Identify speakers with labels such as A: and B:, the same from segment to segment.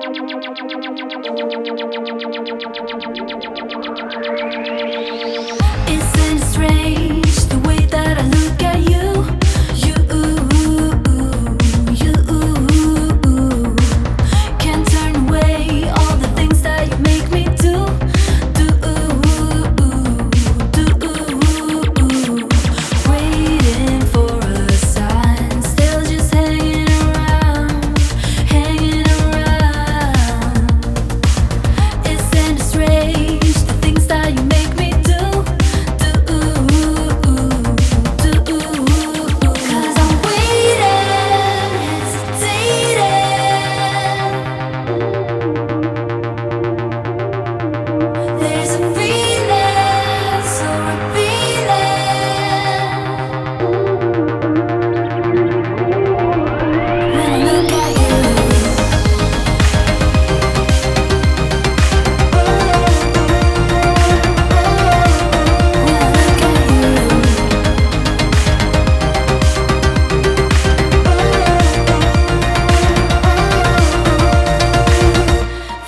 A: Isn't it strange the way that I look at you? Can't turn away all the things that you make me do. Waiting for a sign, still just hanging around. Isn't it strange the things that you make me do? 'Cause I'm waiting, hesitating. There's a feeling so revealing when I look at you.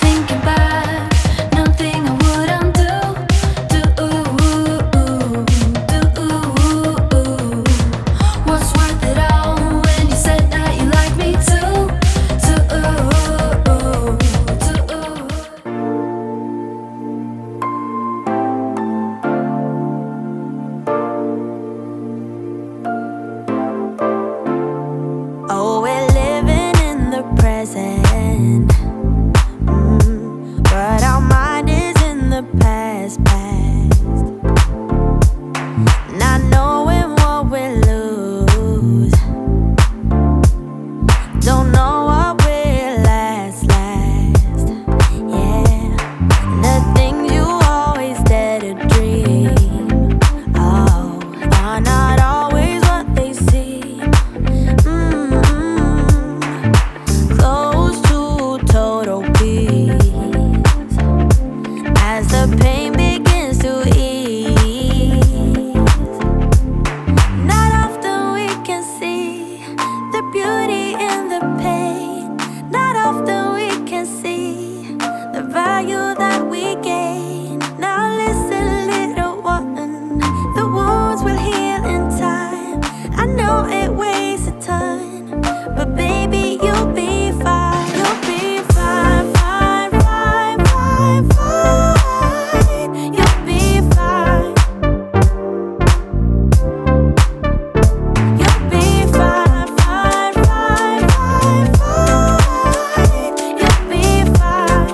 A: Thinking back, nothing I would undo. Was worth it all when you said that you like me too. Oh, we're living in the present, but our mind is in the past. Not knowing what we'll lose, don't know what will last. Yeah, the things you always dare to dream, are not always what they seem. Close to total peace as the pain begins to ease. Not often we can see the beauty in the pain. Not often we can see the value that we gain. Now listen, little one, the wounds will heal in time. I know it wastes a time, but baby, you'll be fine. You'll be fine, fine, fine, fine, fine. You'll be fine. You'll be fine, fine, fine, fine, fine. You'll be fine.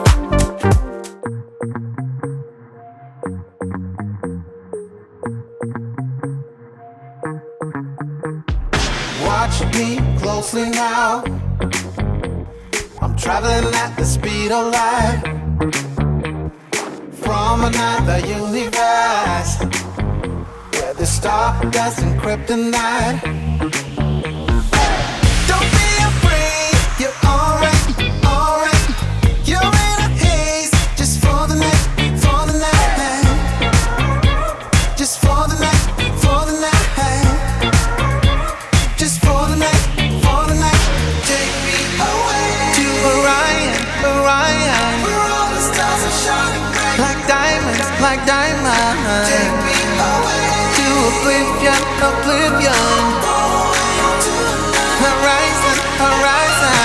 B: Watch me closely now. I'm traveling at the speed of light from another universe where the stardust and kryptonite. Don't be afraid, you're alright, alright. You're in a haze just for the night, for the night. Just for the night, for the night. Just for the night, for the night. Take me away to Orion, Orion, where all the stars are shining bright like diamonds, like diamonds. Take me away to oblivion, oblivion. Horizon, horizon.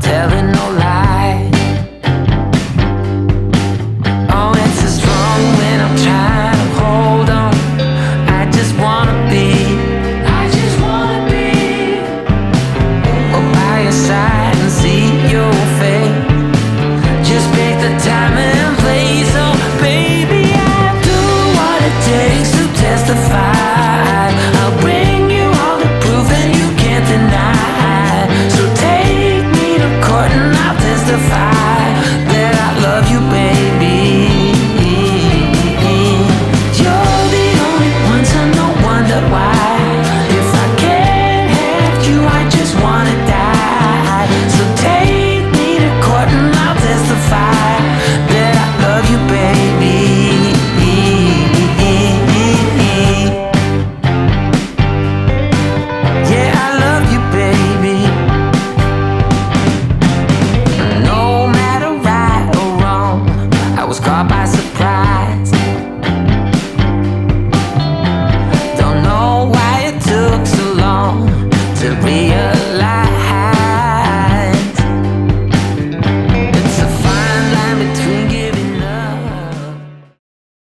C: tell